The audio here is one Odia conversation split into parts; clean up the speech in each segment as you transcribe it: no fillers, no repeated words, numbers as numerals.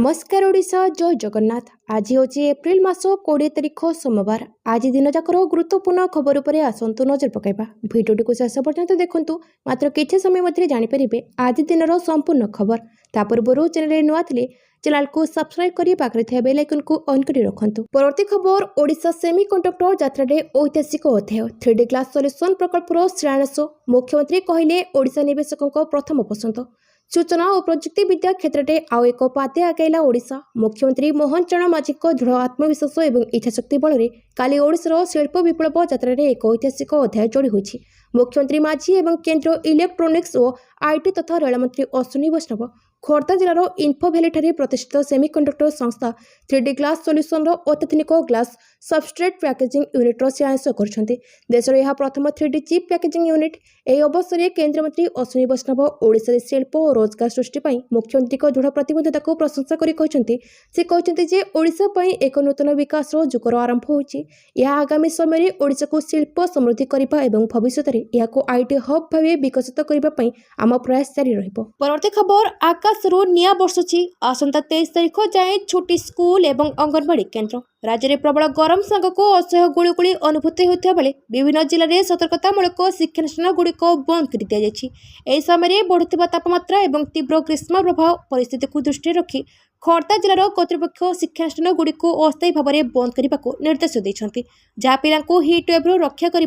नमस्कार ओडिशा जय जगन्नाथ। आज हूँ एप्रिल मास 20 तारिख सोमवार। आज दिन जाकर गुरुत्वपूर्ण खबर उपरे आसतु नजर पकाइबा। भिडियोटी को शेष पर्यंत देखंतु। मात्र किछि समय मध्य जानिपारे आज दिन संपूर्ण खबर। ता पूर्व चैनल नुआ थिले चैनल को सब्सक्राइब करी पाखरे थिया बेल आइकन को ऑन करी रखंतु। परवर्ती खबर ओडिशा सेमीकंडक्टर यात्रा रे ऐतिहासिक अध्याय 3D ग्लास सॉल्यूशन प्रकल्पर शिलान्यास। मुख्यमंत्री कहिले ओडिशा निवेशकों प्रथम पसंद। सूचना और प्रजुक्ति विद्या क्षेत्र में आउ एक पाते आगेला ओडिशा। मुख्यमंत्री मोहन चरण माझी दृढ़ आत्मविश्वास और इच्छाशक्ति बल में काली ओडिशार शिल्प विप्लव यात्रा रे एक ऐतिहासिक अध्याय जोड़ी होइछि। मुख्यमंत्री माझी एवं केंद्र इलेक्ट्रोनिक्स और आईटी तथा रेल मंत्री अश्विनी वैष्णव खोर्धा जिलार इन्फो भैली प्रतिष्ठित सेमीकंडक्टर संस्था 3D ग्लास सॉल्यूशन अत्याधुनिक ग्लास सबस्ट्रेट पैकेजिंग यूनिट शिलान्यास करछन्ति। देशर यह प्रथम 3D चिप पैकेजिंग यूनिट। यह अवसर में केन्द्रमंत्री अश्विनी वैष्णव ओडिशा शिल्प और रोजगार सृष्टि मुख्यमंत्री दृढ़ प्रतिबद्धता को प्रशंसा कर ओडिशा पई एक नूतन विकास जुगर आरंभ होइछि। यह आगामी समय में ओडिशा को शिल्प समृद्धि करबा एवं भविष्य में यह आईटी हब भाव विकसित करने आम प्रयास जारी रहिबो। परवर्ती खबर आकाशरू निया बर्षुछि। आसंता 23 तारिख जाए छुट्टी स्कूल एवं अंगनवाड़ी केन्द्र। राज्य में प्रबल गरम सांगक असह्य गुळुगुळी अनुभूति होता बेले विभिन्न जिले में सतर्कतामूलक शिक्षानुष्ठान गुड़िक बंद कर दिया। समय बढ़ुवा तापमात्रा और तीव्र ग्रीष्म प्रभाव परिस्थिति को दृष्टि रखी खोर्धा जिलार कर्तृपक्ष शिक्षानुष्ठान गुड़िक अस्थायी भाव में बंद करने को निर्देश देते, जहाँ पिला हिटवेव्रु रक्षा कर।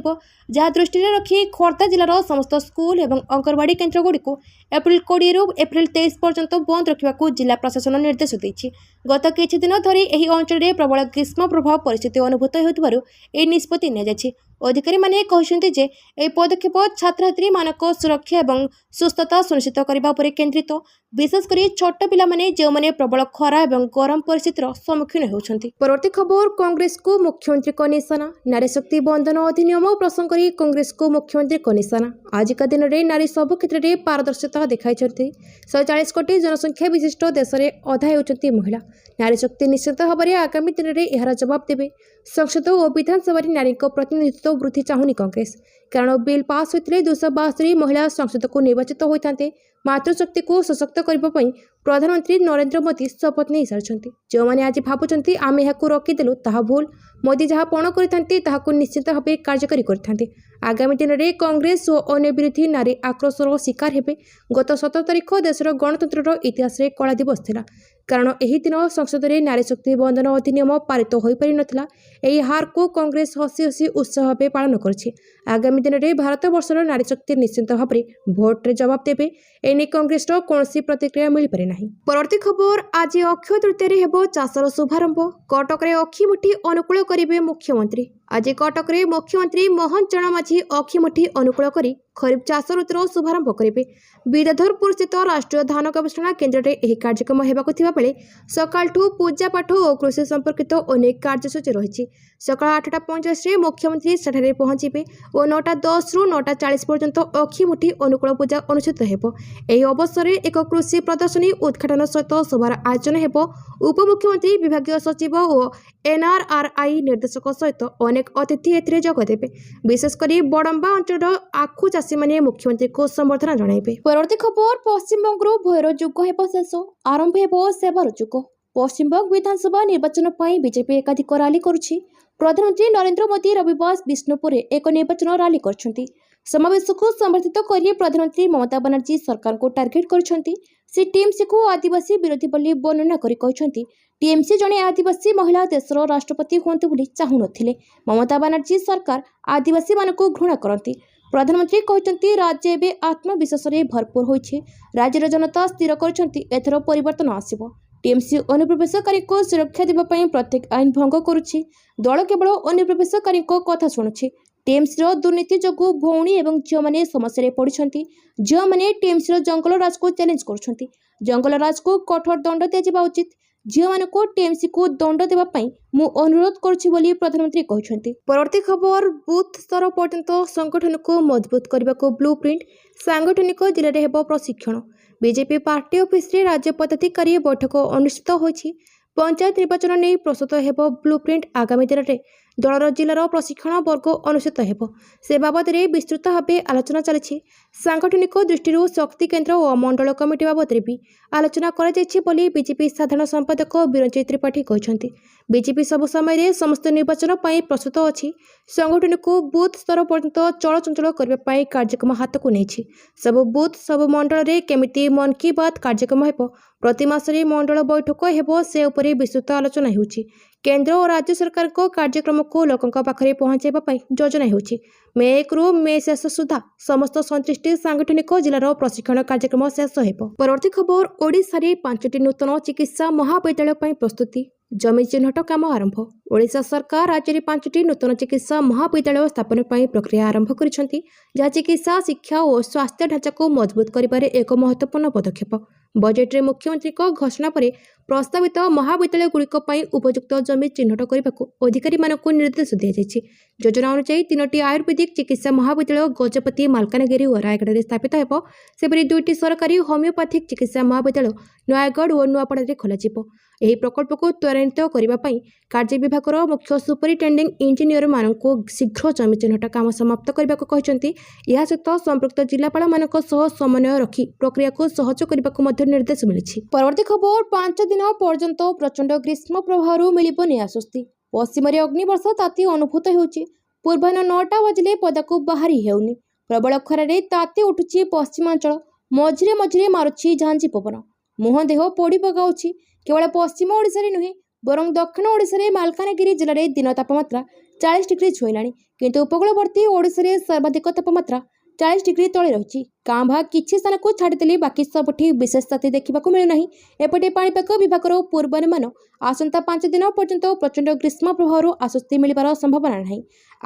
जहाँ दृष्टि रखी खोर्धा जिलार समस्त स्कूल और अंगनवाड़ी केन्द्र गुड़िक एप्रिल 20 रु एप्रिल 23 पर्यंत बंद रखा जिला प्रशासन निर्देश देछि। गत किछि दिन धरी एही अंचल में प्रबल ग्रीष्म प्रभाव परिस्थिति अनुभूत होइतबारु एही निष्पत्ति नियाଯାଇଛି। अधिकारी माने कहते जे एही पदक्षेप छात्र छात्री मानक सुरक्षा और सुस्थता सुनिश्चित करने पर केन्द्रित, विशेषकर छोट पिला माने जो माने प्रबल खरा और गरम परिस्थितिर सम्मुखीन होउछन्ति। परवर्ती खबर कांग्रेस को मुख्यमंत्री को निशाना। नारी शक्ति बंधन अधिनियम प्रसंग करी कांग्रेस को मुख्यमंत्री को निशाना। आज का दिन में नारी सब क्षेत्र में पारदर्शिता देखाई 140 कोटी जनसंख्या विशिष्ट देश में अधा होती महिला। नारी शक्ति निश्चित भाव में आगामी दिन में यार जवाब देवे। संसद और विधानसभा नारी प्रतिनिधित्व वृद्धि चाहूनी कांग्रेस, कारण बिल पास होते 272 महिला संसद को निर्वाचित होते। मातृशक्ति को सशक्त करने प्रधानमंत्री नरेंद्र मोदी शपथ नहीं सारी। जो मैंने आज भावुंट आम यह रखीदेलु ताहा भूल। मोदी जहाँ पण कर निश्चित भाव कार्यकारी करते। आगामी दिन में कांग्रेस और अन्य विरोधी नारी आक्रोशर शिकार हेबे। गत 17 तारिख देशर गणतंत्र इतिहास में कला दिवस थिला, कारण यही दिन संसद में नारी शक्ति बंधन अधिनियम पारित हो पारि नथिला। एही हार को कांग्रेस हसी हसी उत्साह भाव पालन करछि। आगामी दिन में भारत वर्षर नारी शक्ति निश्चित भाव में भोट रे जवाब देवे। एने कांग्रेस कौन प्रतिक्रिया मिल पारे नाही। परवर्ती खबर आज अक्षय तृतीय हेबो चाषर शुभारंभ। कटक रे अखिमुठी अनुकूल करिवे मुख्यमंत्री। आज कटक रे मुख्यमंत्री मोहन चरण माझी अखिमुठी अनुकूल करी खरीफ चाष ऋतुर शुभारंभ करेंगे। विद्याधरपुर स्थित राष्ट्रीय धान गवेषणा केन्द्र में यह कार्यक्रम होगा बेले सकाळठू पूजा पाठ और कृषि संपर्कित अनेक कार्यसूची रही। सकाळ 8:50 मुख्यमंत्री सेठारे पहुंचे और 9:10 रु 9:40 पर्यंत अखिमुठी अनुकूल पूजा अनुष्ठित हो। यह अवसर में एक कृषि प्रदर्शनी उद्घाटन सहित सभार आयोजन हो। उपमुख्यमंत्री विभागीय सचिव और एनआरआरआई निर्देशक सहित अनेक अतिथि एथिरे जोगदेबे। विशेषकर बड़म्बा अंचल आखु चाषी माने मुख्यमंत्री को संबर्धना जणाइबे। परवर्ती खबर पश्चिमबंग भयर जुग हेब शेष, आरंभ हेब सेवार जुग। पश्चिमबंग विधानसभा निर्वाचन पर बीजेपी एकाधिक रैली करुछि। प्रधानमंत्री नरेंद्र मोदी रविवार विष्णुपुर एक निर्वाचन रैली करछन्ति। समावेश को समर्थित करिए प्रधानमंत्री ममता बनर्जी सरकार को टार्गेट करछन्ति। से टीएमसी को आदिवासी विरोधी बोली वर्णना करी कहछन्ति। टीएमसी जने आदिवासी महिला देशर राष्ट्रपति हुंतु बोली चाहू नथिले। ममता बनर्जी सरकार आदिवासी मानक घृणा करती। प्रधानमंत्री कहते राज्य एवं आत्मविश्वास भरपूर होइछे। राज्यर जनता स्थिर करछन्ति एथर परिवर्तन आसिबो। टीएमसी अनुप्रवेशकारी को सुरक्षा देबा पई प्रत्येक आईन भंग करुछि। दल केवल अनुप्रवेशकारी कथा शुणुछि। टीएमसी दुर्नीति जोगु भौणी एवं झील मैंने समस्या पड़ती। झील मैंने टीएमसी जंगल राज को चैलेंज करुछन्ति। जंगल राज को कठोर दंड दिया उचित। झील मान को टीएमसी को दंड देवाई मु अनुरोध करुछि बोली प्रधानमंत्री कहछन्ति। परवर्ती खबर बूथ स्तर पर्यंत संगठन को मजबूत करने को ब्लूप्रिंट सांगठनिक जिले में हेब प्रशिक्षण। बीजेपी पार्टी ऑफिस रे राज्य पदाधिकारी बैठक अनुष्ठित होइछि। पंचायत निर्वाचन नहीं प्रस्तुत हेब ब्लूप्रिंट। आगामी दिन में ଦଳର ଜିଲ୍ଲାର ପ୍ରଶିକ୍ଷଣ ବର୍ଗ ଅନୁଷ୍ଠିତ ହେବ। ସେ ବାବଦରେ ବିସ୍ତୃତ ଭାବେ ଆଲୋଚନା ଚାଲିଛି। ସାଂଗଠନିକ ଦୃଷ୍ଟିରୁ ଶକ୍ତି କେନ୍ଦ୍ର ଓ ମଣ୍ଡଳ କମିଟି ବାବଦରେ ବି ଆଲୋଚନା କରାଯାଇଛି ବୋଲି ବିଜେପି ସାଧାରଣ ସମ୍ପାଦକ ବିରଞ୍ଜିତ ତ୍ରିପାଠୀ କହିଛନ୍ତି। ବିଜେପି ସବୁ ସମୟରେ ସମସ୍ତ ନିର୍ବାଚନ ପାଇଁ ପ୍ରସ୍ତୁତ ଅଛି। ସଂଗଠନକୁ ବୁଥ୍ ସ୍ତର ପର୍ଯ୍ୟନ୍ତ ଚଳଚଞ୍ଚଳ କରିବା ପାଇଁ କାର୍ଯ୍ୟକ୍ରମ ହାତକୁ ନେଇଛି। ସବୁ ବୁଥ୍ ସବୁ ମଣ୍ଡଳରେ କେମିତି ମନ୍ କି ବାତ୍ କାର୍ଯ୍ୟକ୍ରମ ହେବ, ପ୍ରତି ମାସରେ ମଣ୍ଡଳ ବୈଠକ ହେବ, ସେ ଉପରେ ବିସ୍ତୃତ ଆଲୋଚନା ହେଉଛି। କେନ୍ଦ୍ର ଓ ରାଜ୍ୟ ସରକାରଙ୍କ କାର୍ଯ୍ୟକ୍ରମକୁ ଲୋକଙ୍କ ପାଖରେ ପହଞ୍ଚାଇବା ପାଇଁ ଯୋଜନା ହେଉଛି। ମେ 1ରୁ ମେ ଶେଷ ସୁଦ୍ଧା ସମସ୍ତ 37ଟି ସାଂଗଠନିକ ଜିଲ୍ଲାର ପ୍ରଶିକ୍ଷଣ କାର୍ଯ୍ୟକ୍ରମ ଶେଷ ହେବ। ପରବର୍ତ୍ତୀ ଖବର, ଓଡ଼ିଶାରେ 5ଟି ନୂତନ ଚିକିତ୍ସା ମହାବିଦ୍ୟାଳୟ ପାଇଁ ପ୍ରସ୍ତୁତି, ଜମି ଚିହ୍ନଟ କାମ ଆରମ୍ଭ। ଓଡ଼ିଶା ସରକାର ରାଜ୍ୟରେ 5ଟି ନୂତନ ଚିକିତ୍ସା ମହାବିଦ୍ୟାଳୟ ସ୍ଥାପନ ପାଇଁ ପ୍ରକ୍ରିୟା ଆରମ୍ଭ କରିଛନ୍ତି, ଯାହା ଚିକିତ୍ସା, ଶିକ୍ଷା ଓ ସ୍ୱାସ୍ଥ୍ୟ ଢାଞ୍ଚାକୁ ମଜବୁତ କରିବାରେ ଏକ ମହତ୍ତ୍ୱପୂର୍ଣ୍ଣ ପଦକ୍ଷେପ। ବଜେଟରେ ମୁଖ୍ୟମନ୍ତ୍ରୀଙ୍କ ଘୋଷଣା ପରେ ପ୍ରସ୍ତାବିତ ମହାବିଦ୍ୟାଳୟଗୁଡ଼ିକ ପାଇଁ ଉପଯୁକ୍ତ ଜମି ଚିହ୍ନଟ କରିବାକୁ ଅଧିକାରୀମାନଙ୍କୁ ନିର୍ଦ୍ଦେଶ ଦିଆଯାଇଛି। ଯୋଜନା ଅନୁଯାୟୀ 3ଟି ଆୟୁର୍ବେଦିକ ଚିକିତ୍ସା ମହାବିଦ୍ୟାଳୟ ଗଜପତି, ମାଲକାନଗିରି ଓ ରାୟଗଡ଼ାରେ ସ୍ଥାପିତ ହେବ। ସେପରି 2ଟି ସରକାରୀ ହୋମିଓପାଥିକ୍ ଚିକିତ୍ସା ମହାବିଦ୍ୟାଳୟ ନୟାଗଡ଼ ଓ ନୂଆପଡ଼ାରେ ଖୋଲାଯିବ। ଏହି ପ୍ରକଳ୍ପକୁ ତ୍ୱରାନ୍ୱିତ କରିବା ପାଇଁ କାର୍ଯ୍ୟ ବିଭାଗର ମୁଖ୍ୟ ସୁପରିଟେଣ୍ଡିଂ ଇଞ୍ଜିନିୟରମାନଙ୍କୁ ଶୀଘ୍ର ଜମି ଚିହ୍ନଟ କାମ ସମାପ୍ତ କରିବାକୁ କହିଛନ୍ତି। ଏହା ସହିତ ସମ୍ପୃକ୍ତ ଜିଲ୍ଲାପାଳମାନଙ୍କ ସହ ସମନ୍ୱୟ ରଖି ପ୍ରକ୍ରିୟାକୁ ସହଜ କରିବାକୁ ମଧ୍ୟ ନିର୍ଦ୍ଦେଶ ମିଳିଛି। ପରବର୍ତ୍ତୀ ଖବର, 5 ଦିନ ପର୍ଯ୍ୟନ୍ତ ପ୍ରଚଣ୍ଡ ଗ୍ରୀଷ୍ମ ପ୍ରବାହରୁ ମିଳିବନି ଆଶ୍ୱସ୍ତି। ପଶ୍ଚିମରେ ଅଗ୍ନିବର୍ଷା ତାତି ଅନୁଭୂତ ହେଉଛି। ପୂର୍ବାହ୍ନ 9ଟା ବାଜିଲେ ପଦାକୁ ବାହାରି ହେଉନି। ପ୍ରବଳ ଖରାରେ ତାତି ଉଠୁଛି ପଶ୍ଚିମାଞ୍ଚଳ। ମଝିରେ ମଝିରେ ମାରୁଛି ଝାଞ୍ଜି ପବନ। ମୁହଁ ଦେହ ପୋଡ଼ି ପକାଉଛି। କେବଳ ପଶ୍ଚିମ ଓଡ଼ିଶାରେ ନୁହେଁ, ବରଂ ଦକ୍ଷିଣ ଓଡ଼ିଶାରେ ମାଲକାନଗିରି ଜିଲ୍ଲାରେ ଦିନ ତାପମାତ୍ରା 40 ଡିଗ୍ରୀ ଛୁଇଁଲାଣି। କିନ୍ତୁ ଉପକୂଳବର୍ତ୍ତୀ ଓଡ଼ିଶାରେ ସର୍ବାଧିକ ତାପମାତ୍ରା 40 ଡିଗ୍ରୀ ତଳେ ରହିଛି। କାଁ ଭାଁ କିଛି ସ୍ଥାନକୁ ଛାଡ଼ିଦେଲେ ବାକି ସବୁଠି ବିଶେଷ ତାତି ଦେଖିବାକୁ ମିଳୁନାହିଁ। ଏପଟେ ପାଣିପାଗ ବିଭାଗର ପୂର୍ବାନୁମାନ, ଆସନ୍ତା 5 ଦିନ ପର୍ଯ୍ୟନ୍ତ ପ୍ରଚଣ୍ଡ ଗ୍ରୀଷ୍ମ ପ୍ରବାହରୁ ଆଶ୍ୱସ୍ତି ମିଳିବାର ସମ୍ଭାବନା ନାହିଁ।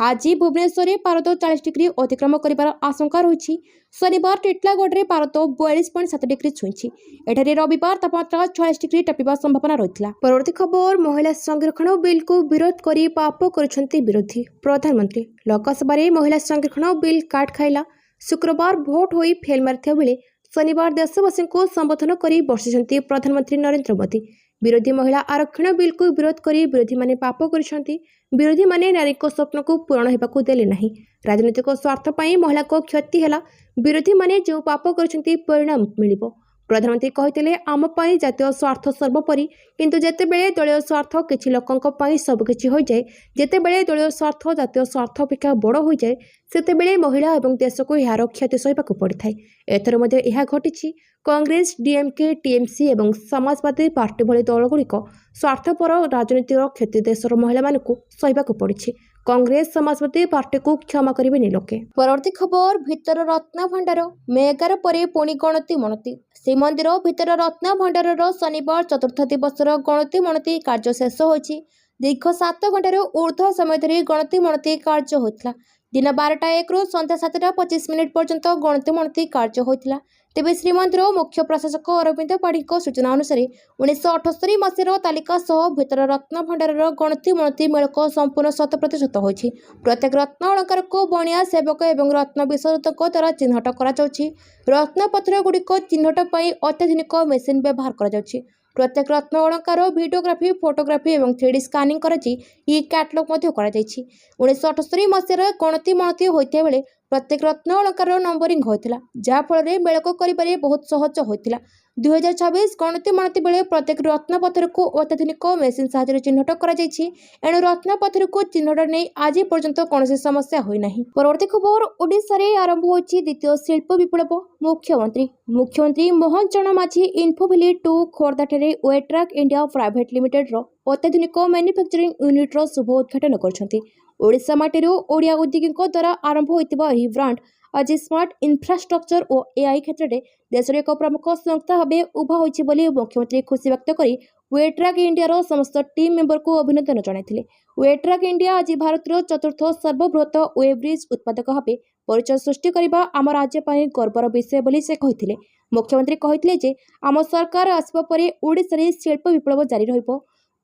ଆଜି ଭୁବନେଶ୍ୱରରେ ପାରଦ 40 ଡିଗ୍ରୀ ଅତିକ୍ରମ କରିବାର ଆଶଙ୍କା ରହିଛି। ଶନିବାର ଟିଟଲାଗଡ଼ରେ ପାରଦ 42.7 ଡିଗ୍ରୀ ଛୁଇଁଛି। ଏଠାରେ ରବିବାର ତାପମାତ୍ରା 46 ଡିଗ୍ରୀ ଟପିବା ସମ୍ଭାବନା ରହିଥିଲା। ପରବର୍ତ୍ତୀ ଖବର, ମହିଳା ସଂରକ୍ଷଣ ବିଲ୍କୁ ବିରୋଧ କରି ପାପ କରୁଛନ୍ତି ବିରୋଧୀ। ପ୍ରଧାନମନ୍ତ୍ରୀ, ଲୋକସଭାରେ ମହିଳା ସଂରକ୍ଷଣ ବିଲ୍ କାଟ ଖାଇଲା। ଶୁକ୍ରବାର ଭୋଟ ହୋଇ ଫେଲ୍ ମାରିଥିବା ବେଳେ ଶନିବାର ଦେଶବାସୀଙ୍କୁ ସମ୍ବୋଧନ କରି ବର୍ଷିଛନ୍ତି ପ୍ରଧାନମନ୍ତ୍ରୀ ନରେନ୍ଦ୍ର ମୋଦି। ବିରୋଧୀ ମହିଳା ଆରକ୍ଷଣ ବିଲ୍କୁ ବିରୋଧ କରି ବିରୋଧୀମାନେ ପାପ କରିଛନ୍ତି। ବିରୋଧୀମାନେ ନାରୀଙ୍କ ସ୍ୱପ୍ନକୁ ପୂରଣ ହେବାକୁ ଦେଲେ ନାହିଁ। ରାଜନୈତିକ ସ୍ୱାର୍ଥ ପାଇଁ ମହିଳାଙ୍କ କ୍ଷତି ହେଲା। ବିରୋଧୀମାନେ ଯେଉଁ ପାପ କରିଛନ୍ତି ପରିଣାମ ମିଳିବ। ପ୍ରଧାନମନ୍ତ୍ରୀ କହିଥିଲେ, ଆମ ପାଇଁ ଜାତୀୟ ସ୍ୱାର୍ଥ ସର୍ବୋପରି। କିନ୍ତୁ ଯେତେବେଳେ ଦଳୀୟ ସ୍ୱାର୍ଥ କିଛି ଲୋକଙ୍କ ପାଇଁ ସବୁକିଛି ହୋଇଯାଏ, ଯେତେବେଳେ ଦଳୀୟ ସ୍ୱାର୍ଥ ଜାତୀୟ ସ୍ୱାର୍ଥ ଅପେକ୍ଷା ବଡ଼ ହୋଇଯାଏ, ସେତେବେଳେ ମହିଳା ଏବଂ ଦେଶକୁ ଏହାର କ୍ଷତି ସହିବାକୁ ପଡ଼ିଥାଏ। ଏଥର ମଧ୍ୟ ଏହା ଘଟିଛି। କଂଗ୍ରେସ, ଡିଏମ୍କେ, ଟିଏମ୍ସି ଏବଂ ସମାଜବାଦୀ ପାର୍ଟି ଭଳି ଦଳଗୁଡ଼ିକ ସ୍ୱାର୍ଥପର ରାଜନୀତିର କ୍ଷତି ଦେଶର ମହିଳାମାନଙ୍କୁ ସହିବାକୁ ପଡ଼ିଛି। କଂଗ୍ରେସ, ସମାଜବାଦୀ ପାର୍ଟିକୁ କ୍ଷମା କରିବେନି ଲୋକେ। ପରବର୍ତ୍ତୀ ଖବର, ଭିତର ରତ୍ନଭଣ୍ଡାର ମେ 11 ପରେ ପୁଣି ଗଣତି ମଣତି। ଶ୍ରୀମନ୍ଦିର ଭିତର ରତ୍ନଭଣ୍ଡାରର ଶନିବାର 4ର୍ଥ ଦିବସର ଗଣତି ମଣତି କାର୍ଯ୍ୟ ଶେଷ ହୋଇଛି। ଦୀର୍ଘ 7 ଘଣ୍ଟାରୁ ଉର୍ଦ୍ଧ୍ୱ ସମୟ ଧରି ଗଣତି ମଣତି କାର୍ଯ୍ୟ ହୋଇଥିଲା। ଦିନ 12ଟା 1ରୁ ସନ୍ଧ୍ୟା 7ଟା 25 ମିନିଟ୍ ପର୍ଯ୍ୟନ୍ତ ଗଣତି ମଣତି କାର୍ଯ୍ୟ ହୋଇଥିଲା। ତେବେ ଶ୍ରୀମନ୍ଦିର ମୁଖ୍ୟ ପ୍ରଶାସକ ଅରବିନ୍ଦ ପାଢ଼ୀଙ୍କ ସୂଚନା ଅନୁସାରେ 1978 ମସିହାର ତାଲିକା ସହ ଭିତର ରତ୍ନଭଣ୍ଡାରର ଗଣତି ମଣତି ମେଳକ ସମ୍ପୂର୍ଣ୍ଣ 100% ହୋଇଛି। ପ୍ରତ୍ୟେକ ରତ୍ନ ଅଳଙ୍କାରକୁ ବଣିଆ, ସେବକ ଏବଂ ରତ୍ନ ବିଶେଷଜ୍ଞଙ୍କ ଦ୍ୱାରା ଚିହ୍ନଟ କରାଯାଉଛି। ରତ୍ନପଥରଗୁଡ଼ିକ ଚିହ୍ନଟ ପାଇଁ ଅତ୍ୟାଧୁନିକ ମେସିନ୍ ବ୍ୟବହାର କରାଯାଉଛି। ପ୍ରତ୍ୟେକ ରତ୍ନ ଅଳଙ୍କାର ଭିଡିଓଗ୍ରାଫି, ଫଟୋଗ୍ରାଫି ଏବଂ 3D ସ୍କାନିଂ କରାଯାଇ ଇ-କ୍ୟାଟଲଗ ମଧ୍ୟ କରାଯାଇଛି। 1978 ମସିହାରେ ଗଣତି ମଣତି ହୋଇଥିବା ବେଳେ ପ୍ରତ୍ୟେକ ରତ୍ନ ଅଳଙ୍କାରର ନମ୍ବରିଂ ହୋଇଥିଲା, ଯାହାଫଳରେ ମେଳକ କରିବାରେ ବହୁତ ସହଜ ହୋଇଥିଲା। 2026 ଗଣତି ମଣତି ବେଳେ ପ୍ରତ୍ୟେକ ରତ୍ନପଥରକୁ ଅତ୍ୟାଧୁନିକ ମେସିନ୍ ସାହାଯ୍ୟରେ ଚିହ୍ନଟ କରାଯାଇଛି। ଏଣୁ ରତ୍ନପଥରକୁ ଚିହ୍ନଟ ନେଇ ଆଜି ପର୍ଯ୍ୟନ୍ତ କୌଣସି ସମସ୍ୟା ହୋଇନାହିଁ। ପରବର୍ତ୍ତୀ ଖବର, ଓଡ଼ିଶାରେ ଆରମ୍ଭ ହୋଇଛି ଦ୍ୱିତୀୟ ଶିଳ୍ପ ବିପ୍ଳବ। ମୁଖ୍ୟମନ୍ତ୍ରୀ ମୋହନ ଚରଣ ମାଝୀ ଇନ୍ଫୋଭ୍ୟାଲି 2 ଖୋର୍ଦ୍ଧାଠାରେ ୱେଟ୍ରାକ୍ ଇଣ୍ଡିଆ ପ୍ରାଇଭେଟ୍ ଲିମିଟେଡ୍ର ଅତ୍ୟାଧୁନିକ ମ୍ୟାନୁଫ୍ୟାକ୍ଚରିଂ ୟୁନିଟ୍ର ଶୁଭ ଉଦ୍ଘାଟନ କରିଛନ୍ତି। ଓଡ଼ିଶା ମାଟିରୁ ଓଡ଼ିଆ ଉଦ୍ୟୋଗୀଙ୍କ ଦ୍ୱାରା ଆରମ୍ଭ ହୋଇଥିବା ଏହି ବ୍ରାଣ୍ଡ ଆଜି ସ୍ମାର୍ଟ ଇନଫ୍ରାଷ୍ଟ୍ରକ୍ଚର ଓ ଏଆଇ କ୍ଷେତ୍ରରେ ଦେଶର ଏକ ପ୍ରମୁଖ ସଂସ୍ଥା ଭାବେ ଉଭା ହୋଇଛି ବୋଲି ମୁଖ୍ୟମନ୍ତ୍ରୀ ଖୁସି ବ୍ୟକ୍ତ କରି ୱେଟ୍ରାକ୍ ଇଣ୍ଡିଆର ସମସ୍ତ ଟିମ୍ ମେମ୍ବରଙ୍କୁ ଅଭିନନ୍ଦନ ଜଣାଇଥିଲେ। ୱେଟ୍ରାକ୍ ଇଣ୍ଡିଆ ଆଜି ଭାରତର 4ର୍ଥ ସର୍ବବୃହତ ୱେବ୍ ବ୍ରିଜ୍ ଉତ୍ପାଦକ ଭାବେ ପରିଚୟ ସୃଷ୍ଟି କରିବା ଆମ ରାଜ୍ୟ ପାଇଁ ଗର୍ବର ବିଷୟ ବୋଲି ସେ କହିଥିଲେ। ମୁଖ୍ୟମନ୍ତ୍ରୀ କହିଥିଲେ ଯେ ଆମ ସରକାର ଆସିବା ପରେ ଓଡ଼ିଶାରେ ଶିଳ୍ପ ବିପ୍ଳବ ଜାରି ରହିବ।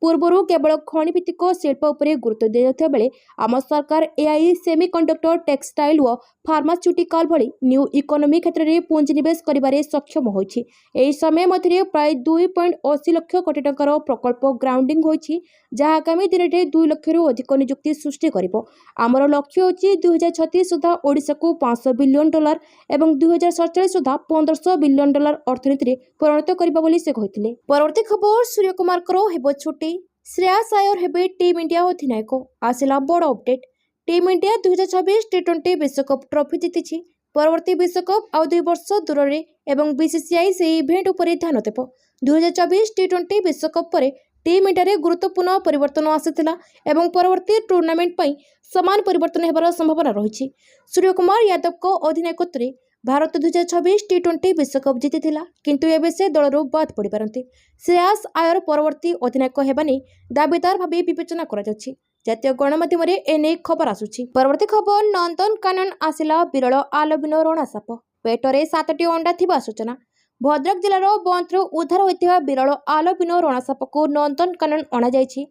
ପୂର୍ବରୁ କେବଳ ଖଣିଭିତ୍ତିକ ଶିଳ୍ପ ଉପରେ ଗୁରୁତ୍ୱ ଦିଆଯାଉଥିବା ବେଳେ ଆମ ସରକାର ଏଆଇ ସେମିକଣ୍ଡକ୍ଟର ଟେକ୍ସଟାଇଲ ଓ ଫାର୍ମାସ୍ୟୁଟିକାଲ ଭଳି ନ୍ୟୁ ଇକୋନୋମି କ୍ଷେତ୍ରରେ ପୁଞ୍ଜିନିବେଶ କରିବାରେ ସକ୍ଷମ ହୋଇଛି। ଏହି ସମୟ ମଧ୍ୟରେ ପ୍ରାୟ 2.80 ଲକ୍ଷ କୋଟି ଟଙ୍କାର ପ୍ରକଳ୍ପ ଗ୍ରାଉଣ୍ଡିଂ ହୋଇଛି, ଯାହା ଆଗାମୀ ଦିନରେ 2 ଲକ୍ଷରୁ ଅଧିକ ନିଯୁକ୍ତି ସୃଷ୍ଟି କରିବ। ଆମର ଲକ୍ଷ୍ୟ ହେଉଛି 2036 ସୁଦ୍ଧା ଓଡ଼ିଶାକୁ $500 ବିଲିୟନ ଏବଂ 2047 ସୁଦ୍ଧା $1500 ବିଲିୟନ ଅର୍ଥନୀତିରେ ପରିଣତ କରିବା ବୋଲି ସେ କହିଥିଲେ। ପରବର୍ତ୍ତୀ ଖବର, ସୂର୍ଯ୍ୟ କୁମାରଙ୍କର ହେବ ଛୁଟି, ଶ୍ରେୟାସ ଆୟର ହେବେ ଟିମ୍ ଇଣ୍ଡିଆ ଅଧିନାୟକ। ଆସିଲା ବଡ଼ ଅପଡେଟ୍। ଟିମ୍ ଇଣ୍ଡିଆ 2026 ଟି20 ବିଶ୍ୱକପ୍ ଟ୍ରଫି ଜିତିଛି। ପରବର୍ତ୍ତୀ ବିଶ୍ୱକପ୍ ଆଉ 2 ବର୍ଷ ଦୂରରେ ଏବଂ ବିସିସିଆଇ ସେହି ଇଭେଣ୍ଟ ଉପରେ ଧ୍ୟାନ ଦେବ। 2024 ଟି20 ବିଶ୍ୱକପ୍ ପରେ ଟିମ୍ ଇଣ୍ଡିଆରେ ଗୁରୁତ୍ୱପୂର୍ଣ୍ଣ ପରିବର୍ତ୍ତନ ଆସିଥିଲା ଏବଂ ପରବର୍ତ୍ତୀ ଟୁର୍ଣ୍ଣାମେଣ୍ଟ ପାଇଁ ସମାନ ପରିବର୍ତ୍ତନ ହେବାର ସମ୍ଭାବନା ରହିଛି। ସୂର୍ଯ୍ୟ କୁମାର ଯାଦବଙ୍କ ଅଧିନାୟକତ୍ୱରେ ଭାରତ 2026 ଟି20 ବିଶ୍ୱକପ୍ ଜିତିଥିଲା, କିନ୍ତୁ ଏବେ ସେ ଦଳରୁ ବାଦ୍ ପଡ଼ିପାରନ୍ତି। ଶ୍ରେୟାସ ଆୟର ପରବର୍ତ୍ତୀ ଅଧିନାୟକ ହେବା ନେଇ ଦାବିଦାର ଭାବେ ବିବେଚନା କରାଯାଉଛି। ଜାତୀୟ ଗଣମାଧ୍ୟମରେ ଏନେଇ ଖବର ଆସୁଛି। ପରବର୍ତ୍ତୀ ଖବର, ନନ୍ଦନକାନନ ଆସିଲା ବିରଳ ଆଲବିନୋ ରଣା ସାପ, ପେଟରେ 7ଟି ଅଣ୍ଡା ଥିବା ସୂଚନା। ଭଦ୍ରକ ଜିଲ୍ଲାର ବନ୍ଥରୁ ଉଦ୍ଧାର ହୋଇଥିବା ବିରଳ ଆଲବିନୋ ରଣା ସାପକୁ ନନ୍ଦନକାନନ ଅଣାଯାଇଛି।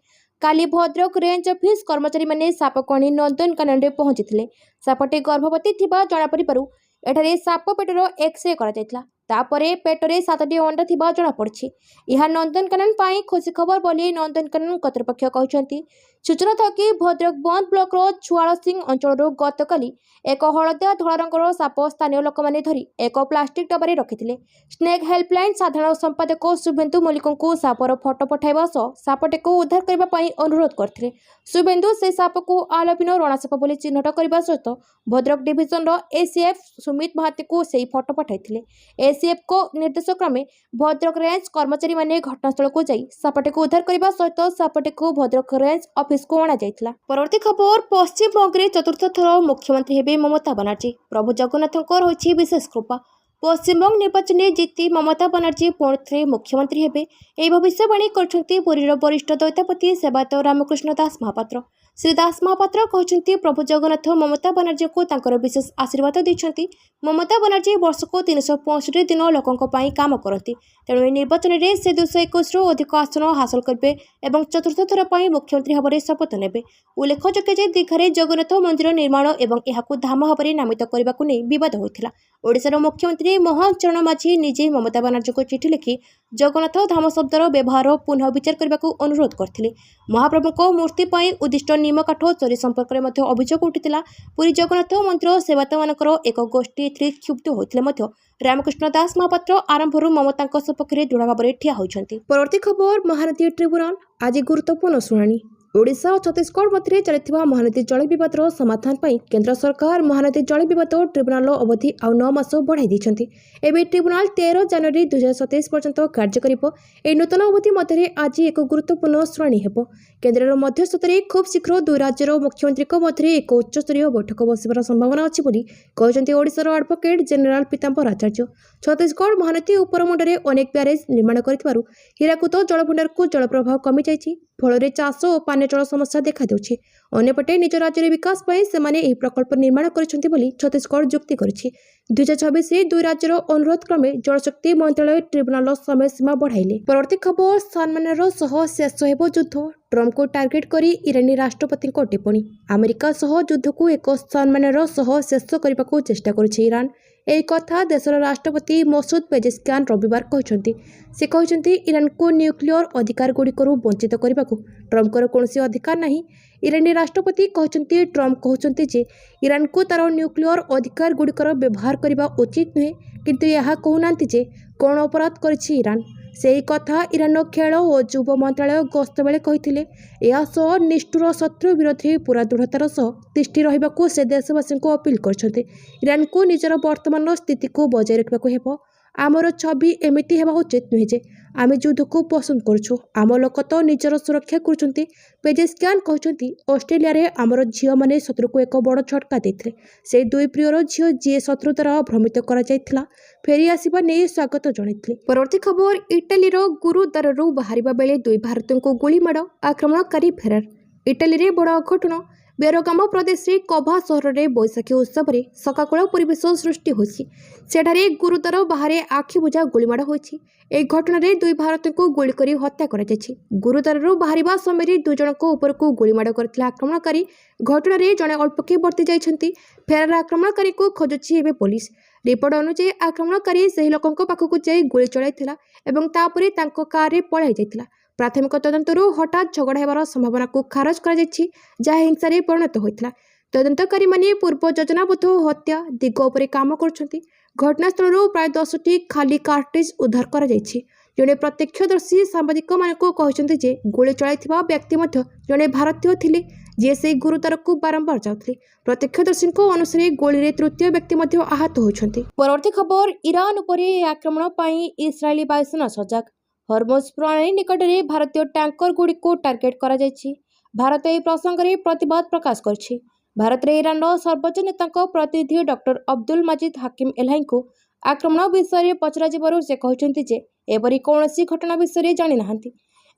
କାଲି ଭଦ୍ରକ ରେଞ୍ଜ ଅଫିସ କର୍ମଚାରୀମାନେ ସାପକୁ ଆଣି ନନ୍ଦନକାନନରେ ପହଞ୍ଚିଥିଲେ। ସାପଟି ଗର୍ଭବତୀ ଥିବା ଜଣାପଡ଼ିବାରୁ ଏଠାରେ ସାପ ପେଟର ଏକ୍ସରେ କରାଯାଇଥିଲା। ତାପରେ ପେଟରେ 7ଟି ଅଣ୍ଡା ଥିବା ଜଣାପଡ଼ିଛି। ଏହା ନନ୍ଦନକାନନ ପାଇଁ ଖୁସି ଖବର ବୋଲି ନନ୍ଦନକାନନ କର୍ତ୍ତୃପକ୍ଷ କହିଛନ୍ତି। ସୂଚନା ଥାଏ କି ଭଦ୍ରକ ବନ୍ଦ ବ୍ଲକର ଛୁଆଳସିଂ ଅଞ୍ଚଳରୁ ଗତକାଲି ଏକ ହଳଦିଆ ଧଳା ରଙ୍ଗର ସାପ ସ୍ଥାନୀୟ ଲୋକମାନେ ଧରି ଏକ ପ୍ଲାଷ୍ଟିକ ଡବାରେ ରଖିଥିଲେ। ସ୍ନେକ୍ ହେଲ୍ପଲାଇନ୍ ସାଧାରଣ ସମ୍ପାଦକ ଶୁଭେନ୍ଦୁ ମଲ୍ଲିକଙ୍କୁ ସାପର ଫଟୋ ପଠାଇବା ସହ ସାପଟିକୁ ଉଦ୍ଧାର କରିବା ପାଇଁ ଅନୁରୋଧ କରିଥିଲେ। ଶୁଭେନ୍ଦୁ ସେ ସାପକୁ ଆଲବିନୋ ରଣା ସାପ ବୋଲି ଚିହ୍ନଟ କରିବା ସହିତ ଭଦ୍ରକ ଡିଭିଜନର ଏସିଏଫ୍ ସୁମିତ ମହାନ୍ତିଙ୍କୁ ସେହି ଫଟୋ ପଠାଇଥିଲେ। ଏସିଏଫ୍ଙ୍କ ନିର୍ଦ୍ଦେଶକ୍ରମେ ଭଦ୍ରକ ରେଞ୍ଜ କର୍ମଚାରୀମାନେ ଘଟଣାସ୍ଥଳକୁ ଯାଇ ସାପଟିକୁ ଉଦ୍ଧାର କରିବା ସହିତ ସାପଟିକୁ ଭଦ୍ରକ ରେଞ୍ଜ ଅଫିସକୁ ଅଣାଯାଇଥିଲା। ପରବର୍ତ୍ତୀ ଖବର, ପଶ୍ଚିମବଙ୍ଗରେ ଚତୁର୍ଥ ଥର ମୁଖ୍ୟମନ୍ତ୍ରୀ ହେବେ ମମତା ବାନାର୍ଜୀ। ପ୍ରଭୁ ଜଗନ୍ନାଥଙ୍କ ରହିଛି ବିଶେଷ କୃପା। ପଶ୍ଚିମବଙ୍ଗ ନିର୍ବାଚନରେ ଜିତି ମମତା ବାନାର୍ଜୀ ପୁଣି ଥରେ ମୁଖ୍ୟମନ୍ତ୍ରୀ ହେବେ, ଏହି ଭବିଷ୍ୟବାଣୀ କରିଛନ୍ତି ପୁରୀର ବରିଷ୍ଠ ଦୈତାପତି ସେବାୟତ ରାମକୃଷ୍ଣ ଦାସ ମହାପାତ୍ର। ଶ୍ରୀ ଦାସ ମହାପାତ୍ର କହିଛନ୍ତି, ପ୍ରଭୁ ଜଗନ୍ନାଥ ମମତା ବାନାର୍ଜୀଙ୍କୁ ତାଙ୍କର ବିଶେଷ ଆଶୀର୍ବାଦ ଦେଇଛନ୍ତି। ମମତା ବାନାର୍ଜୀ ବର୍ଷକୁ 365 ଦିନ ଲୋକଙ୍କ ପାଇଁ କାମ କରନ୍ତି। ତେଣୁ ଏହି ନିର୍ବାଚନରେ ସେ 221ରୁ ଅଧିକ ଆସନ ହାସଲ କରିବେ ଏବଂ ଚତୁର୍ଥ ଥର ପାଇଁ ମୁଖ୍ୟମନ୍ତ୍ରୀ ଭାବରେ ଶପଥ ନେବେ। ଉଲ୍ଲେଖଯୋଗ୍ୟ ଯେ ଦୀଘାରେ ଜଗନ୍ନାଥ ମନ୍ଦିର ନିର୍ମାଣ ଏବଂ ଏହାକୁ ଧାମ ଭାବରେ ନାମିତ କରିବାକୁ ନେଇ ବିବାଦ ହୋଇଥିଲା। ଓଡ଼ିଶାର ମୁଖ୍ୟମନ୍ତ୍ରୀ ମୋହନ ଚରଣ ମାଝୀ ନିଜେ ମମତା ବାନାର୍ଜୀଙ୍କୁ ଚିଠି ଲେଖି ଜଗନ୍ନାଥ ଧାମ ଶବ୍ଦର ବ୍ୟବହାର ପୁନଃ ବିଚାର କରିବାକୁ ଅନୁରୋଧ କରିଥିଲେ। ମହାପ୍ରଭୁଙ୍କ ମୂର୍ତ୍ତି ପାଇଁ ଉଦ୍ଦିଷ୍ଟ ନିମକାଠ ଚୋରି ସମ୍ପର୍କରେ ମଧ୍ୟ ଅଭିଯୋଗ ଉଠିଥିଲା। ପୁରୀ ଜଗନ୍ନାଥ ମନ୍ଦିର ସେବାୟତମାନଙ୍କର ଏକ ଗୋଷ୍ଠୀ ଏଥିରେ କ୍ଷୁବ୍ଧ ହୋଇଥିଲେ ମଧ୍ୟ ରାମକୃଷ୍ଣ ଦାସ ମହାପାତ୍ର ଆରମ୍ଭରୁ ମମତାଙ୍କ ସପକ୍ଷରେ ଦୃଢ଼ ଭାବରେ ଠିଆ ହୋଇଛନ୍ତି। ପରବର୍ତ୍ତୀ ଖବର, ମହାନଦୀ ଟ୍ରିବ୍ୟୁନାଲ ଆଜି ଗୁରୁତ୍ୱପୂର୍ଣ୍ଣ ଶୁଣାଣି। ଓଡ଼ିଶା ଓ ଛତିଶଗଡ଼ ମଧ୍ୟରେ ଚାଲିଥିବା ମହାନଦୀ ଜଳ ବିବାଦର ସମାଧାନ ପାଇଁ କେନ୍ଦ୍ର ସରକାର ମହାନଦୀ ଜଳ ବିବାଦ ଟ୍ରିବ୍ୟୁନାଲର ଅବଧି ଆଉ 9 ମାସ ବଢ଼ାଇ ଦେଇଛନ୍ତି। ଏବେ ଟ୍ରିବ୍ୟୁନାଲ 13 ଜାନୁଆରୀ 2027 ପର୍ଯ୍ୟନ୍ତ କାର୍ଯ୍ୟ କରିବ। ଏହି ନୂତନ ଅବଧି ମଧ୍ୟରେ ଆଜି ଏକ ଗୁରୁତ୍ୱପୂର୍ଣ୍ଣ ଶୁଣାଣି ହେବ। କେନ୍ଦ୍ରର ମଧ୍ୟସ୍ଥତାରେ ଖୁବ୍ ଶୀଘ୍ର ଦୁଇ ରାଜ୍ୟର ମୁଖ୍ୟମନ୍ତ୍ରୀଙ୍କ ମଧ୍ୟରେ ଏକ ଉଚ୍ଚସ୍ତରୀୟ ବୈଠକ ବସିବାର ସମ୍ଭାବନା ଅଛି ବୋଲି କହିଛନ୍ତି ଓଡ଼ିଶାର ଆଡଭୋକେଟ୍ ଜେନେରାଲ ପୀତାମ୍ବର ଆଚାର୍ଯ୍ୟ। ଛତିଶଗଡ଼ ମହାନଦୀ ଉପରମୁଣ୍ଡରେ ଅନେକ ବ୍ୟାରେଜ ନିର୍ମାଣ କରିଥିବାରୁ ହୀରାକୁଦ ଜଳଭଣ୍ଡାରକୁ ଜଳପ୍ରବାହ କମିଯାଇଛି, ଫଳରେ ଚାଷ ଓ ପାନୀୟ ଜଳ ସମସ୍ୟା ଦେଖାଦେଉଛି। ଅନ୍ୟପଟେ ନିଜ ରାଜ୍ୟର ବିକାଶ ପାଇଁ ସେମାନେ ଏହି ପ୍ରକଳ୍ପ ନିର୍ମାଣ କରିଛନ୍ତି ବୋଲି ଛତିଶଗଡ଼ ଯୁକ୍ତି କରିଛି। 2026ରେ ଦୁଇ ରାଜ୍ୟର ଅନୁରୋଧ କ୍ରମେ ଜଳଶକ୍ତି ମନ୍ତ୍ରଣାଳୟ ଟ୍ରିବ୍ୟୁନାଲର ସମୟସୀମା ବଢ଼ାଇଲେ। ପରବର୍ତ୍ତୀ ଖବର, ସମ୍ମାନର ସହ ଶେଷ ହେବ ଯୁଦ୍ଧ, ଟ୍ରମ୍ପଙ୍କୁ ଟାର୍ଗେଟ କରି ଇରାନୀ ରାଷ୍ଟ୍ରପତିଙ୍କ ଟିପ୍ପଣୀ। ଆମେରିକା ସହ ଯୁଦ୍ଧକୁ ଏକ ସମ୍ମାନର ସହ ଶେଷ କରିବାକୁ ଚେଷ୍ଟା କରୁଛି ଇରାନ। ଏହି କଥା ଦେଶର ରାଷ୍ଟ୍ରପତି ମସୁଦ ପେଜେସ୍କିଆନ ରବିବାର କହିଛନ୍ତି। ସେ କହିଛନ୍ତି, ଇରାନକୁ ନ୍ୟୁକ୍ଲିୟର ଅଧିକାରଗୁଡ଼ିକରୁ ବଞ୍ଚିତ କରିବାକୁ ଟ୍ରମ୍ପଙ୍କର କୌଣସି ଅଧିକାର ନାହିଁ। ଇରାନୀ ରାଷ୍ଟ୍ରପତି କହିଛନ୍ତି, ଟ୍ରମ୍ପ କହୁଛନ୍ତି ଯେ ଇରାନକୁ ତା'ର ନ୍ୟୁକ୍ଲିୟର ଅଧିକାରଗୁଡ଼ିକର ବ୍ୟବହାର କରିବା ଉଚିତ ନୁହେଁ, କିନ୍ତୁ ଏହା କହୁନାହାନ୍ତି ଯେ କ'ଣ ଅପରାଧ କରିଛି ଇରାନ। ସେହି କଥା ଇରାନର ଖେଳ ଓ ଯୁବ ମନ୍ତ୍ରଣାଳୟ ଗସ୍ତ ବେଳେ କହିଥିଲେ। ଏହା ସହ ନିଷ୍ଠୁର ଶତ୍ରୁ ବିରୋଧୀ ପୁରା ଦୃଢ଼ତାର ସହ ତିଷ୍ଠି ରହିବାକୁ ସେ ଦେଶବାସୀଙ୍କୁ ଅପିଲ କରିଛନ୍ତି। ଇରାନକୁ ନିଜର ବର୍ତ୍ତମାନର ସ୍ଥିତିକୁ ବଜାୟ ରଖିବାକୁ ହେବ। ଆମର ଛବି ଏମିତି ହେବା ଉଚିତ ନୁହେଁ ଯେ ଆମେ ଯୁଦ୍ଧକୁ ପସନ୍ଦ କରୁଛୁ। ଆମ ଲୋକ ତ ନିଜର ସୁରକ୍ଷା କରୁଛନ୍ତି। ପେଜେସ୍କିଆନ କହିଛନ୍ତି, ଅଷ୍ଟ୍ରେଲିଆରେ ଆମର ଝିଅମାନେ ଶତ୍ରୁକୁ ଏକ ବଡ଼ ଝଟକା ଦେଇଥିଲେ। ସେହି ଦୁଇ ପ୍ରିୟର ଝିଅ ଯିଏ ଶତ୍ରୁ ଦ୍ୱାରା ଭ୍ରମିତ କରାଯାଇଥିଲା ଫେରି ଆସିବା ନେଇ ସ୍ୱାଗତ ଜଣାଇଥିଲେ। ପରବର୍ତ୍ତୀ ଖବର, ଇଟାଲୀର ଗୁରୁଦ୍ୱାରରୁ ବାହାରିବା ବେଳେ ଦୁଇ ଭାରତୀୟଙ୍କୁ ଗୁଳିମାଡ଼, ଆକ୍ରମଣକାରୀ ଫେରାର। ଇଟାଲୀରେ ବଡ଼ ଅଘଟଣ, ବେରଗାମ ପ୍ରଦେଶରେ କଭା ସହରରେ ବୈଶାଖୀ ଉତ୍ସବରେ ସକାକୁଳ ପରିବେଶ ସୃଷ୍ଟି ହୋଇଛି। ସେଠାରେ ଗୁରୁତର ବାହାରେ ଆଖିବୁଜା ଗୁଳିମାଡ଼ ହୋଇଛି। ଏହି ଘଟଣାରେ ଦୁଇ ଭାରତୀୟଙ୍କୁ ଗୁଳି କରି ହତ୍ୟା କରାଯାଇଛି। ଗୁରୁତରରୁ ବାହାରିବା ସମୟରେ ଦୁଇ ଜଣଙ୍କ ଉପରକୁ ଗୁଳିମାଡ଼ କରିଥିଲା ଆକ୍ରମଣକାରୀ। ଘଟଣାରେ ଜଣେ ଅଳ୍ପକେ ବର୍ତ୍ତି ଯାଇଛନ୍ତି। ଫେରାର ଆକ୍ରମଣକାରୀଙ୍କୁ ଖୋଜୁଛି ଏବେ ପୋଲିସ। ରିପୋର୍ଟ ଅନୁଯାୟୀ ଆକ୍ରମଣକାରୀ ସେହି ଲୋକଙ୍କ ପାଖକୁ ଯାଇ ଗୁଳି ଚଳାଇଥିଲା ଏବଂ ତାପରେ ତାଙ୍କ କାରରେ ପଳାଇ ଯାଇଥିଲା। ପ୍ରାଥମିକ ତଦନ୍ତରୁ ହଠାତ୍ ଝଗଡ଼ା ହେବାର ସମ୍ଭାବନାକୁ ଖାରଜ କରାଯାଇଛି, ଯାହା ହିଂସାରେ ପରିଣତ ହୋଇଥିଲା। ତଦନ୍ତକାରୀମାନେ ପୂର୍ବ ଯୋଜନାବଦ୍ଧ ହତ୍ୟା ଦିଗ ଉପରେ କାମ କରୁଛନ୍ତି। ଘଟଣାସ୍ଥଳରୁ ପ୍ରାୟ 10ଟି ଖାଲି କାର୍ଟ୍ରିଜ୍ ଉଦ୍ଧାର କରାଯାଇଛି। ଜଣେ ପ୍ରତ୍ୟକ୍ଷଦର୍ଶୀ ସାମ୍ବାଦିକମାନଙ୍କୁ କହିଛନ୍ତି ଯେ ଗୁଳି ଚଳାଇଥିବା ବ୍ୟକ୍ତି ମଧ୍ୟ ଜଣେ ଭାରତୀୟ ଥିଲେ, ଯିଏ ସେହି ଗୁରୁଦ୍ୱାରକୁ ବାରମ୍ବାର ଯାଉଥିଲେ। ପ୍ରତ୍ୟକ୍ଷଦର୍ଶୀଙ୍କ ଅନୁସାରେ ଗୁଳିରେ ତୃତୀୟ ବ୍ୟକ୍ତି ମଧ୍ୟ ଆହତ ହୋଇଛନ୍ତି। ପରବର୍ତ୍ତୀ ଖବର, ଇରାନ ଉପରେ ଏହି ଆକ୍ରମଣ ପାଇଁ ଇସ୍ରାଏଲି ବାୟୁସେନା ସଜାଗ। ହରମୁଜ ପ୍ରଣାଳୀ ନିକଟରେ ଭାରତୀୟ ଟ୍ୟାଙ୍କରଗୁଡ଼ିକୁ ଟାର୍ଗେଟ କରାଯାଇଛି। ଭାରତ ଏହି ପ୍ରସଙ୍ଗରେ ପ୍ରତିବାଦ ପ୍ରକାଶ କରିଛି। ଭାରତରେ ଇରାନର ସର୍ବୋଚ୍ଚ ନେତାଙ୍କ ପ୍ରତିନିଧି ଡକ୍ଟର ଅବଦୁଲ ମାଜିଦ ହାକିମ ଏଲାହିଙ୍କୁ ଆକ୍ରମଣ ବିଷୟରେ ପଚରାଯିବାରୁ ସେ କହିଛନ୍ତି ଯେ ଏପରି କୌଣସି ଘଟଣା ବିଷୟରେ ଜାଣିନାହାନ୍ତି।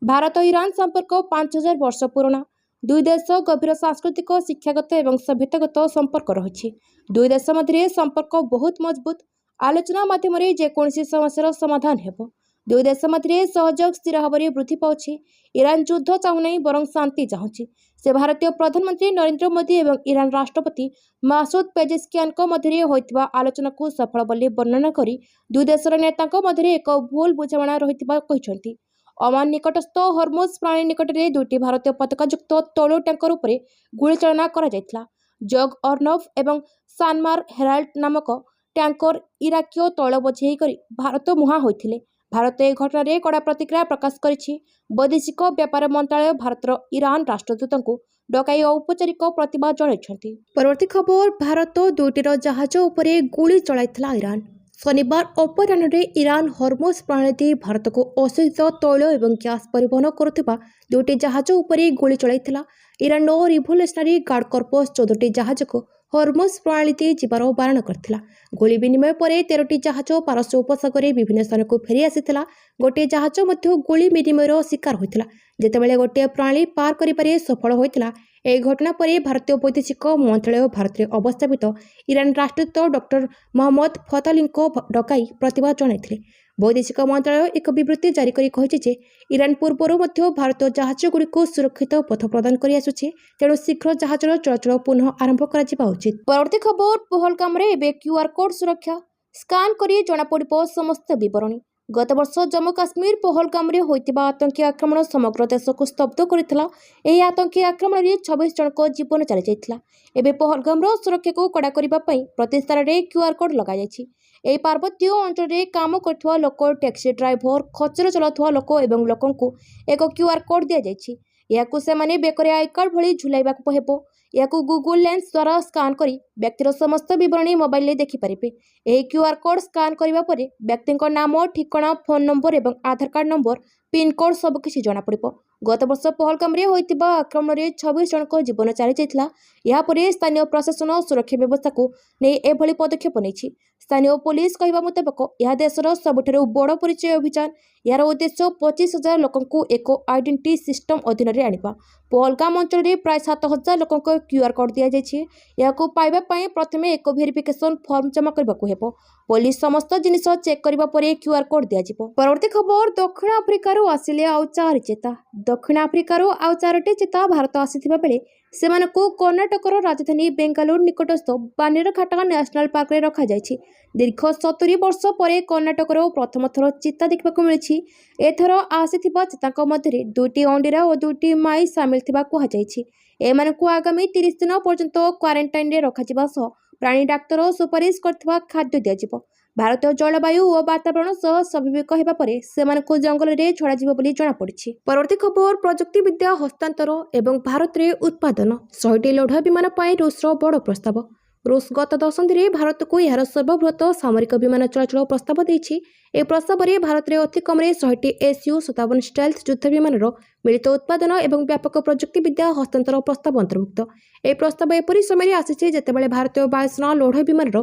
ଭାରତ ଇରାନ ସମ୍ପର୍କ 5000 ବର୍ଷ ପୁରୁଣା। ଦୁଇ ଦେଶ ଗଭୀର ସାଂସ୍କୃତିକ, ଶିକ୍ଷାଗତ ଏବଂ ସଭ୍ୟତାଗତ ସମ୍ପର୍କ ରହିଛି। ଦୁଇ ଦେଶ ମଧ୍ୟରେ ସମ୍ପର୍କ ବହୁତ ମଜବୁତ। ଆଲୋଚନା ମାଧ୍ୟମରେ ଯେକୌଣସି ସମସ୍ୟାର ସମାଧାନ ହେବ। ଦୁଇ ଦେଶ ମଧ୍ୟରେ ସହଯୋଗ ସ୍ଥିର ଭାବରେ ବୃଦ୍ଧି ପାଉଛି। ଇରାନ ଯୁଦ୍ଧ ଚାହୁଁନାହିଁ, ବରଂ ଶାନ୍ତି ଚାହୁଁଛି। ସେ ଭାରତୀୟ ପ୍ରଧାନମନ୍ତ୍ରୀ ନରେନ୍ଦ୍ର ମୋଦି ଏବଂ ଇରାନ ରାଷ୍ଟ୍ରପତି ମାସୁଦ ପେଜେସ୍କିଆନଙ୍କ ମଧ୍ୟରେ ହୋଇଥିବା ଆଲୋଚନାକୁ ସଫଳ ବୋଲି ବର୍ଣ୍ଣନା କରି ଦୁଇ ଦେଶର ନେତାଙ୍କ ମଧ୍ୟରେ ଏକ ଭୁଲ ବୁଝାମଣା ରହିଥିବା କହିଛନ୍ତି। ଓମାନ ନିକଟସ୍ଥ ହରମୁଜ ପ୍ରଣାଳୀ ନିକଟରେ ଦୁଇଟି ଭାରତୀୟ ପତାକାଯୁକ୍ତ ତୈଳ ଟ୍ୟାଙ୍କର ଉପରେ ଗୁଳିଚାଳନା କରାଯାଇଥିଲା। ଜଗ ଅର୍ଣ୍ଣଭ ଏବଂ ସାନମାର ହେରାଲ୍ଡ ନାମକ ଟ୍ୟାଙ୍କର ଇରାକୀୟ ତୈଳ ବୋଝେଇ କରି ଭାରତ ମୁହାଁ ହୋଇଥିଲେ। ଭାରତ ଏହି ଘଟଣାରେ କଡ଼ା ପ୍ରତିକ୍ରିୟା ପ୍ରକାଶ କରିଛି। ବୈଦେଶିକ ବ୍ୟାପାର ମନ୍ତ୍ରଣାଳୟ ଭାରତର ଇରାନ ରାଷ୍ଟ୍ରଦୂତଙ୍କୁ ଡକାଇ ଔପଚାରିକ ପ୍ରତିବାଦ ଜଣାଇଛନ୍ତି। ପରବର୍ତ୍ତୀ ଖବର, ଭାରତ ଦୁଇଟିର ଜାହାଜ ଉପରେ ଗୁଳି ଚଳାଇଥିଲା ଇରାନ। ଶନିବାର ଅପରାହ୍ନରେ ଇରାନ ହରମୁଜ ପ୍ରଣାଳୀ ଦେଇ ଭାରତକୁ ଅଶୋଧିତ ତୈଳ ଏବଂ ଗ୍ୟାସ୍ ପରିବହନ କରୁଥିବା ଦୁଇଟି ଜାହାଜ ଉପରେ ଗୁଳି ଚଳାଇଥିଲା। ଇରାନର ରିଭଲ୍ୟୁସନାରୀ ଗାର୍ଡ କର୍ପସ 14ଟି ଜାହାଜକୁ ହରମୁଜ ପ୍ରଣାଳୀ ଦେଇ ଯିବାର ବାରଣ କରିଥିଲା। ଗୁଳି ବିନିମୟ ପରେ 13ଟି ଜାହାଜ ପାରସ୍ୟ ଉପସାଗରରେ ବିଭିନ୍ନ ସ୍ଥାନକୁ ଫେରି ଆସିଥିଲା। ଗୋଟିଏ ଜାହାଜ ମଧ୍ୟ ଗୁଳି ବିନିମୟର ଶିକାର ହୋଇଥିଲା, ଯେତେବେଳେ ଗୋଟିଏ ପ୍ରଣାଳୀ ପାର କରିବାରେ ସଫଳ ହୋଇଥିଲା। ଏହି ଘଟଣା ପରେ ଭାରତୀୟ ବୈଦେଶିକ ମନ୍ତ୍ରଣାଳୟ ଭାରତରେ ଅବସ୍ଥାପିତ ଇରାନ ରାଷ୍ଟ୍ରଦୂତ ଡକ୍ଟର ମହମ୍ମଦ ଫତାଲିଙ୍କୁ ଡକାଇ ପ୍ରତିବାଦ ଜଣାଇଥିଲେ। ବୈଦେଶିକ ମନ୍ତ୍ରଣାଳୟ ଏକ ବିବୃତ୍ତି ଜାରି କରି କହିଛି ଯେ ଇରାନ ପୂର୍ବରୁ ମଧ୍ୟ ଭାରତୀୟ ଜାହାଜଗୁଡ଼ିକୁ ସୁରକ୍ଷିତ ପଥ ପ୍ରଦାନ କରିଆସୁଛି, ତେଣୁ ଶୀଘ୍ର ଜାହାଜର ଚଳାଚଳ ପୁନଃ ଆରମ୍ଭ କରାଯିବା ଉଚିତ। ପରବର୍ତ୍ତୀ ଖବର, ପହଲଗାମରେ ଏବେ କ୍ୟୁଆର କୋଡ ସୁରକ୍ଷା। ସ୍କାନ କରି ଜଣାପଡ଼ିବ ସମସ୍ତ ବିବରଣୀ। ଗତବର୍ଷ ଜମ୍ମୁ କାଶ୍ମୀର ପହଲଗାମରେ ହୋଇଥିବା ଆତଙ୍କୀ ଆକ୍ରମଣ ସମଗ୍ର ଦେଶକୁ ସ୍ତବ୍ଧ କରିଥିଲା। ଏହି ଆତଙ୍କୀ ଆକ୍ରମଣରେ 26 ଜଣଙ୍କ ଜୀବନ ଚାଲିଯାଇଥିଲା। ଏବେ ପହଲଗାମର ସୁରକ୍ଷାକୁ କଡ଼ା କରିବା ପାଇଁ ପ୍ରତି ସ୍ଥାନରେ କ୍ୟୁଆର କୋଡ ଲଗାଯାଇଛି। ଏହି ପାର୍ବତ୍ୟ ଅଞ୍ଚଳରେ କାମ କରୁଥିବା ଲୋକ, ଟ୍ୟାକ୍ସି ଡ୍ରାଇଭର, ଖଚର ଚଲାଉଥିବା ଲୋକ ଏବଂ ଲୋକଙ୍କୁ ଏକ କ୍ୟୁଆର କୋଡ ଦିଆଯାଇଛି। ଏହାକୁ ସେମାନେ ବେକରେ ଆଇ କାର୍ଡ ଭଳି ଝୁଲାଇବାକୁ ହେବ। ଏହାକୁ ଗୁଗୁଲ ଲେନ୍ସ ଦ୍ୱାରା ସ୍କାନ କରି ବ୍ୟକ୍ତିର ସମସ୍ତ ବିବରଣୀ ମୋବାଇଲରେ ଦେଖିପାରିବେ। ଏହି କ୍ୟୁଆର କୋଡ ସ୍କାନ କରିବା ପରେ ବ୍ୟକ୍ତିଙ୍କ ନାମ, ଠିକଣା, ଫୋନ ନମ୍ବର ଏବଂ ଆଧାର କାର୍ଡ ନମ୍ବର, ପିନକୋଡ୍ ସବୁକିଛି ଜଣାପଡ଼ିବ। ଗତବର୍ଷ ପହଲଗାମରେ ହୋଇଥିବା ଆକ୍ରମଣରେ 26 ଜଣଙ୍କ ଜୀବନ ଚାଲିଯାଇଥିଲା। ଏହାପରେ ସ୍ଥାନୀୟ ପ୍ରଶାସନ ସୁରକ୍ଷା ବ୍ୟବସ୍ଥାକୁ ନେଇ ଏଭଳି ପଦକ୍ଷେପ ନେଇଛି। ସ୍ଥାନୀୟ ପୋଲିସ କହିବା ମୁତାବକ ଏହା ଦେଶର ସବୁଠାରୁ ବଡ଼ ପରିଚୟ ଅଭିଯାନ। ଏହାର ଉଦ୍ଦେଶ୍ୟ 25,000 ଲୋକଙ୍କୁ ଏକ ଆଇଡେଣ୍ଟିଟି ସିଷ୍ଟମ ଅଧୀନରେ ଆଣିବା। ପହଲଗାମ ଅଞ୍ଚଳରେ ପ୍ରାୟ 7,000 ଲୋକଙ୍କ କ୍ୟୁଆର କୋଡ ଦିଆଯାଇଛି। ଏହାକୁ ପାଇବା ପାଇଁ ପ୍ରଥମେ ଏକ ଭେରିଫିକେସନ ଫର୍ମ ଜମା କରିବାକୁ ହେବ। ପୋଲିସ ସମସ୍ତ ଜିନିଷ ଚେକ୍ କରିବା ପରେ କ୍ୟୁଆର କୋଡ ଦିଆଯିବ। ପରବର୍ତ୍ତୀ ଖବର, ଦକ୍ଷିଣ ଆଫ୍ରିକାରୁ ଆସିଲେ ଆଉ 4 ଚେତା। ଦକ୍ଷିଣ ଆଫ୍ରିକାରୁ ଆଉ 4ଟି ଚେତା ଭାରତ ଆସିଥିବା ବେଳେ ସେମାନଙ୍କୁ କର୍ଣ୍ଣାଟକର ରାଜଧାନୀ ବେଙ୍ଗାଲୁରୁ ନିକଟସ୍ଥ ବାନ୍ନେରଘାଟ ନ୍ୟାସନାଲ ପାର୍କରେ ରଖାଯାଇଛି। ଦୀର୍ଘ 70 ବର୍ଷ ପରେ କର୍ଣ୍ଣାଟକର ପ୍ରଥମ ଥର ଚିତା ଦେଖିବାକୁ ମିଳିଛି। ଏଥର ଆସିଥିବା ଚିତାଙ୍କ ମଧ୍ୟରେ 2ଟି ଅଣ୍ଡିରା ଓ 2ଟି ମାଇ ସାମିଲ ଥିବା କୁହାଯାଇଛି। ଏମାନଙ୍କୁ ଆଗାମୀ 30 ଦିନ ପର୍ଯ୍ୟନ୍ତ କ୍ୱାରେଣ୍ଟାଇନରେ ରଖାଯିବା ସହ ପ୍ରାଣୀ ଡାକ୍ତର ସୁପାରିଶ କରିଥିବା ଖାଦ୍ୟ ଦିଆଯିବ। ଭାରତୀୟ ଜଳବାୟୁ ଓ ବାତାବରଣ ସହ ସ୍ୱାଭାବିକ ହେବା ପରେ ସେମାନଙ୍କୁ ଜଙ୍ଗଲରେ ଛଡ଼ାଯିବ ବୋଲି ଜଣାପଡ଼ିଛି। ପରବର୍ତ୍ତୀ ଖବର, ପ୍ରଯୁକ୍ତିବିଦ୍ୟା ହସ୍ତାନ୍ତର ଏବଂ ଭାରତରେ ଉତ୍ପାଦନ। 100ଟି ଲଢୁଆ ବିମାନ ପାଇଁ ରୁଷର ବଡ଼ ପ୍ରସ୍ତାବ। ରୁଷ ଗତ ଦଶନ୍ଧିରେ ଭାରତକୁ ଏହାର ସର୍ବବୃହତ ସାମରିକ ବିମାନ ଚଳାଚଳ ପ୍ରସ୍ତାବ ଦେଇଛି। ଏହି ପ୍ରସ୍ତାବରେ ଭାରତରେ ଅତି କମରେ 100ଟି Su-57 ଷ୍ଟେଲ୍ଥ ଯୁଦ୍ଧ ବିମାନର ମିଳିତ ଉତ୍ପାଦନ ଏବଂ ବ୍ୟାପକ ପ୍ରଯୁକ୍ତିବିଦ୍ୟା ହସ୍ତାନ୍ତର ପ୍ରସ୍ତାବ ଅନ୍ତର୍ଭୁକ୍ତ। ଏହି ପ୍ରସ୍ତାବ ଏପରି ସମୟରେ ଆସିଛି ଯେତେବେଳେ ଭାରତୀୟ ବାୟୁସେନା ଲଢୁଆ ବିମାନର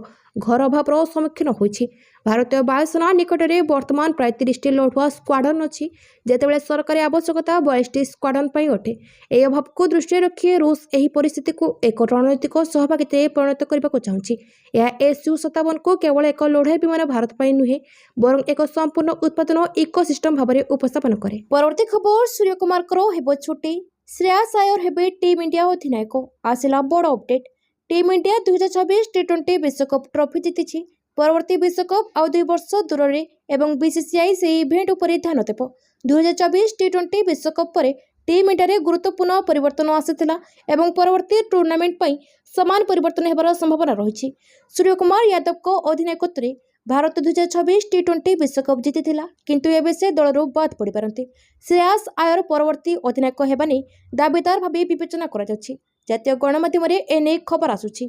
ଘର ଅଭାବର ସମ୍ମୁଖୀନ ହୋଇଛି। ଭାରତୀୟ ବାୟୁସେନା ନିକଟରେ ବର୍ତ୍ତମାନ ପ୍ରାୟ 30ଟି ଲଢୁଆ ସ୍କ୍ୱାଡ୍ରନ୍ ଅଛି, ଯେତେବେଳେ ସରକାରୀ ଆବଶ୍ୟକତା 42ଟି ସ୍କ୍ୱାଡ୍ରନ୍ ପାଇଁ ଅଟେ। ଏହି ଅଭାବକୁ ଦୃଷ୍ଟିରେ ରଖି ରୁଷ ଏହି ପରିସ୍ଥିତିକୁ ଏକ ରଣନୈତିକ ସହଭାଗିତାରେ ପରିଣତ କରିବାକୁ ଚାହୁଁଛି। ଏହା SU-57କୁ କେବଳ ଏକ ଲଢୁଆ ବିମାନ ଭାରତ ପାଇଁ ନୁହେଁ, ବରଂ ଏକ ସମ୍ପୂର୍ଣ୍ଣ ଉତ୍ପାଦନ ଇକୋସିଷ୍ଟମ ଭାବରେ ଉପସ୍ଥାପନ କରେ। ପରବର୍ତ୍ତୀ ଖବର, ସୂର୍ଯ୍ୟ କୁମାରଙ୍କର ହେବ ଛୁଟି, ଶ୍ରେୟାସ ଆୟର ହେବେ ଟିମ୍ ଇଣ୍ଡିଆ ଅଧିନାୟକ। ଆସିଲା ବଡ଼ ଅପଡେଟ୍। ଟିମ୍ ଇଣ୍ଡିଆ 2026 ଟି20 ବିଶ୍ୱକପ୍ ଟ୍ରଫି ଜିତିଛି। ପରବର୍ତ୍ତୀ ବିଶ୍ୱକପ୍ ଆଉ 2 ବର୍ଷ ଦୂରରେ ଏବଂ BCCI ସେହି ଇଭେଣ୍ଟ ଉପରେ ଧ୍ୟାନ ଦେବ। 2024 ଟି20 ବିଶ୍ୱକପ୍ ପରେ ଟିମ୍ ଇଣ୍ଡିଆରେ ଗୁରୁତ୍ୱପୂର୍ଣ୍ଣ ପରିବର୍ତ୍ତନ ଆସିଥିଲା ଏବଂ ପରବର୍ତ୍ତୀ ଟୁର୍ଣ୍ଣାମେଣ୍ଟ ପାଇଁ ସମାନ ପରିବର୍ତ୍ତନ ହେବାର ସମ୍ଭାବନା ରହିଛି। ସୂର୍ଯ୍ୟକୁମାର ୟାଦବଙ୍କ ଅଧିନାୟକତ୍ୱରେ ଭାରତ 2026 ଟି20 ବିଶ୍ୱକପ୍ ଜିତିଥିଲା, କିନ୍ତୁ ଏବେ ସେ ଦଳରୁ ବାଦ୍ ପଡ଼ିପାରନ୍ତି। ଶ୍ରେୟାସ ଆୟର ପରବର୍ତ୍ତୀ ଅଧିନାୟକ ହେବା ନେଇ ଦାବିଦାର ଭାବେ ବିବେଚନା କରାଯାଉଛି। ଜାତୀୟ ଗଣମାଧ୍ୟମରେ ଏନେଇ ଖବର ଆସୁଛି।